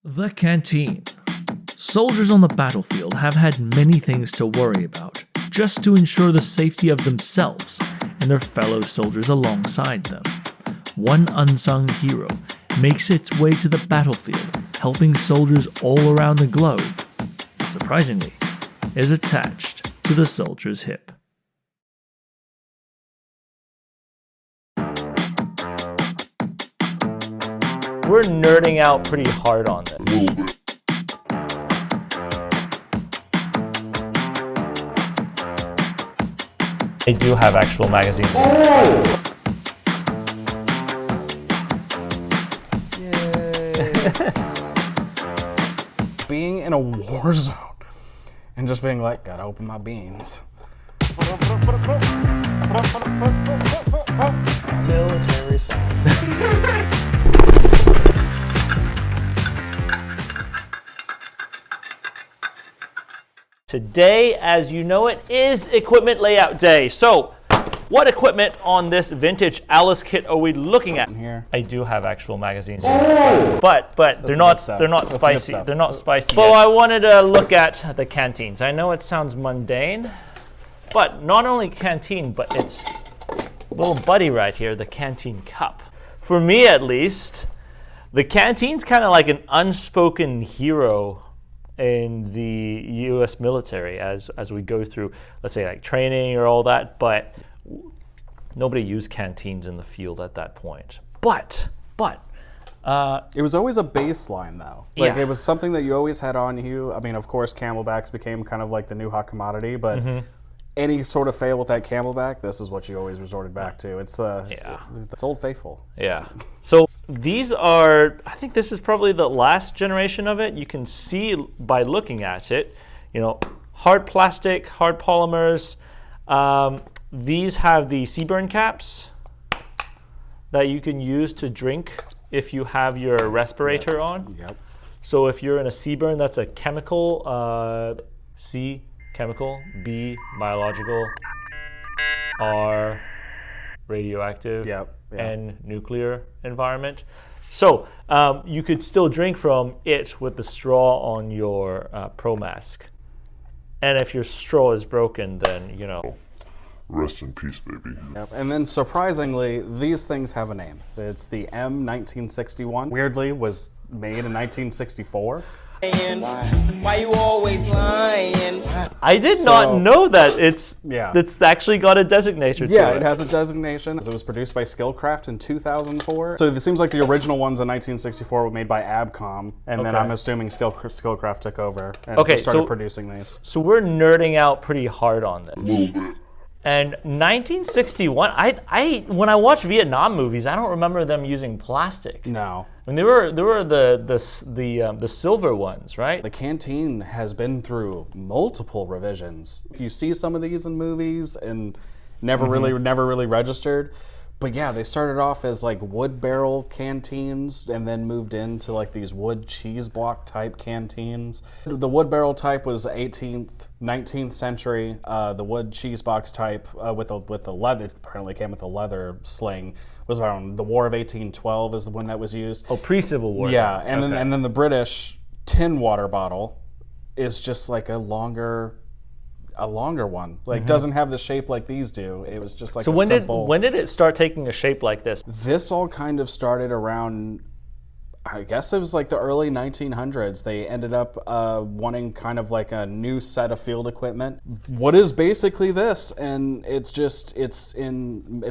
The canteen. Soldiers on the battlefield have had many things to worry about, just to ensure the safety of themselves and their fellow soldiers alongside them. One unsung hero makes its way to the battlefield, helping soldiers all around the globe, and surprisingly, is attached to the soldier's hip. We're nerding out pretty hard on this. They do have actual magazines. Being in a war zone and just being like, gotta open my beans. Military song. Today, as you know it, is equipment layout day. So, what equipment on this vintage Alice kit are we looking at? Here. I do have actual magazines, but they're not spicy. They're not spicy. So I wanted to look at the canteens. I know it sounds mundane, but not only canteen, but it's little buddy right here, the canteen cup. For me, at least, the canteen's kind of like an unspoken hero in the U.S. military as we go through, let's say, like training or all that, but nobody used canteens in the field at that point. But it was always a baseline, though. Like, it was something that you always had on you. I mean, of course, Camelbaks became kind of like the new hot commodity, but any sort of fail with that Camelbak, this is what you always resorted back to. It's it's Old Faithful. Yeah. So these are, I think this is probably the last generation of it. You can see by looking at it, you know, hard plastic, hard polymers. These have the Seaburn caps that you can use to drink if you have your respirator on. Yep. So if you're in a Seaburn, that's a chemical, C, chemical, B, biological, R, radioactive, N, nuclear environment. So you could still drink from it with the straw on your Pro Mask. And if your straw is broken, then, you know. Rest in peace, baby. Yep. And then surprisingly, these things have a name. It's the M1961. Weirdly, was made in 1964. Why you always lying? I did not know that it's actually got a designator to it. Yeah, it has a designation. It was produced by Skillcraft in 2004. So it seems like the original ones in 1964 were made by Abcom, and then I'm assuming Skillcraft took over and just started producing these. So we're nerding out pretty hard on this. A little bit. And 1961, I when I watch Vietnam movies, I don't remember them using plastic. No. I mean, they were the silver ones, right? The canteen has been through multiple revisions. You see some of these in movies and never really registered. But yeah, they started off as like wood barrel canteens and then moved into like these wood cheese block type canteens. The wood barrel type was 18th, 19th century. The wood cheese box type with the leather, it apparently came with a leather sling, was around the War of 1812 is the one that was used. Oh, pre-Civil War. Yeah, and then the British tin water bottle is just like a longer one. Like doesn't have the shape like these do. It was just like so when did it start taking a shape like this? This all kind of started around, I guess it was like the early 1900s. They ended up wanting kind of like a new set of field equipment. What is basically this? And it's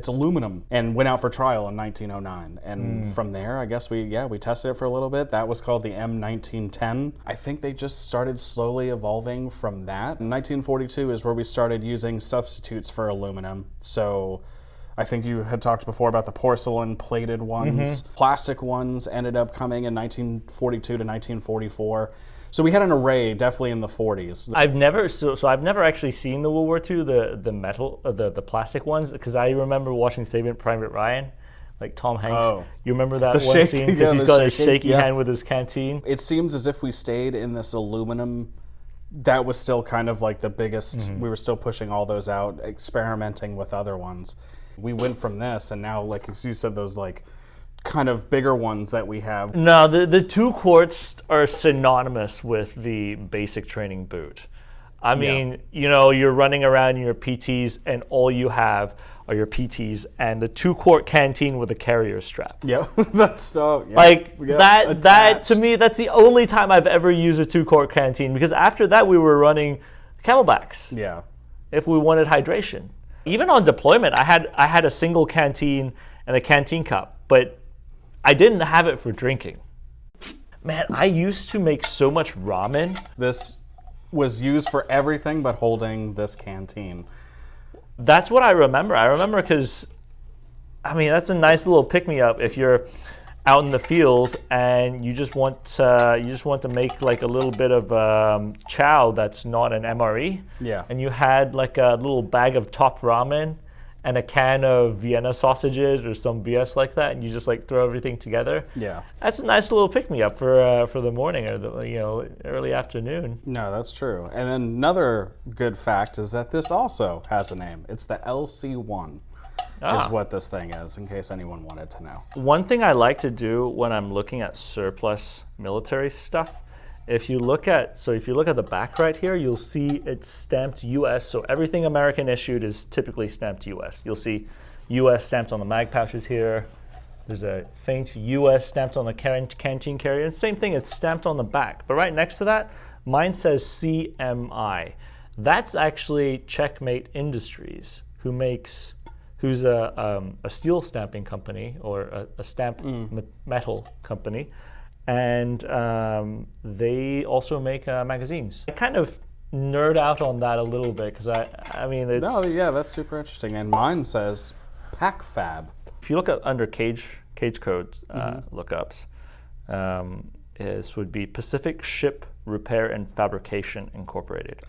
aluminum, and went out for trial in 1909. And from there, I guess we tested it for a little bit. That was called the M1910. I think they just started slowly evolving from that. 1942 is where we started using substitutes for aluminum. So I think you had talked before about the porcelain plated ones. Plastic ones ended up coming in 1942 to 1944. So we had an array definitely in the 40s. I've never actually seen the World War II, the metal, the plastic ones, because I remember watching Saving Private Ryan, like Tom Hanks. Oh. You remember that one scene? Because he's got a shaky hand with his canteen. It seems as if we stayed in this aluminum. That was still kind of like the biggest. We were still pushing all those out, experimenting with other ones. We went from this, and now, like as you said, those like kind of bigger ones that we have. No, the 2 quarts are synonymous with the basic training boot. I mean, you're running around in your PTs and all you have are your PTs and the 2 quart canteen with a carrier strap. Yeah, that's that to me, that's the only time I've ever used a 2 quart canteen, because after that we were running Camelbaks. Yeah. If we wanted hydration. Even on deployment, I had a single canteen and a canteen cup, but I didn't have it for drinking. Man, I used to make so much ramen. This was used for everything but holding this canteen. That's what I remember. I remember because, I mean, that's a nice little pick-me-up if you're out in the field and you just want to make like a little bit of chow that's not an MRE. Yeah. And you had like a little bag of top ramen and a can of Vienna sausages or some BS like that, and you just like throw everything together. Yeah. That's a nice little pick-me-up for the morning or the early afternoon. No, that's true. And then another good fact is that this also has a name. It's the LC1 is what this thing is, in case anyone wanted to know. One thing I like to do when I'm looking at surplus military stuff, if you look at the back right here, you'll see it's stamped US. So everything American issued is typically stamped US. You'll see US stamped on the mag pouches here. There's a faint US stamped on the canteen carrier. And same thing, it's stamped on the back. But right next to that, mine says CMI. That's actually Checkmate Industries, who's a steel stamping company or a stamp metal company. And they also make magazines. I kind of nerd out on that a little bit because I mean it's... No, yeah, that's super interesting. And mine says Pack Fab. If you look at under cage code lookups, this would be Pacific Ship Repair and Fabrication Incorporated.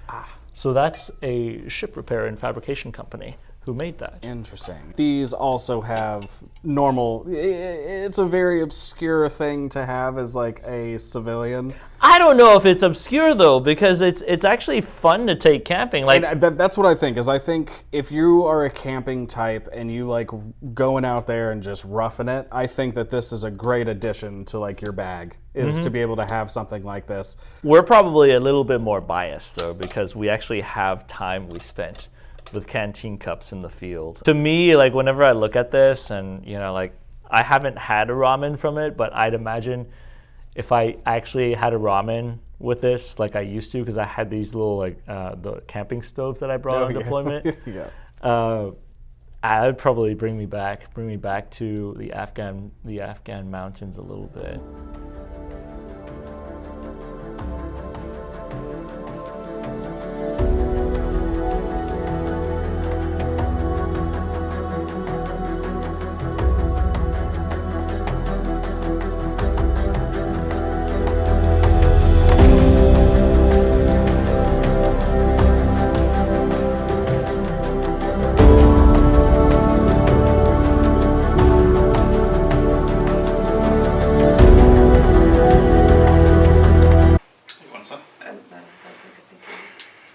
So that's a ship repair and fabrication company who made that. Interesting. These also have normal, it's a very obscure thing to have as like a civilian. I don't know if it's obscure though, because it's actually fun to take camping. Like that's what I think, is I think if you are a camping type and you like going out there and just roughing it, I think that this is a great addition to like your bag, is to be able to have something like this. We're probably a little bit more biased though, because we actually have time we spent with canteen cups in the field. To me, like whenever I look at this and like I haven't had a ramen from it, but I'd imagine if I actually had a ramen with this, like I used to, because I had these little like the camping stoves that I brought on deployment. I'd probably bring me back to the Afghan mountains a little bit.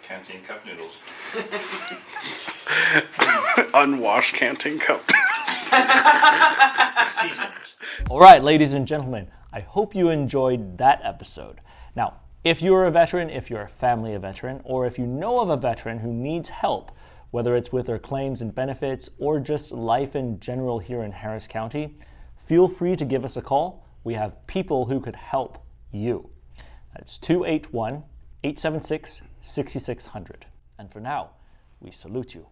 Canteen cup noodles. Unwashed canteen cup. Seasoned. All right, ladies and gentlemen, I hope you enjoyed that episode. Now, if you're a veteran, if you're a family of veteran, or if you know of a veteran who needs help, whether it's with their claims and benefits or just life in general here in Harris County, feel free to give us a call. We have people who could help you. That's 281-876-6600. And for now, we salute you.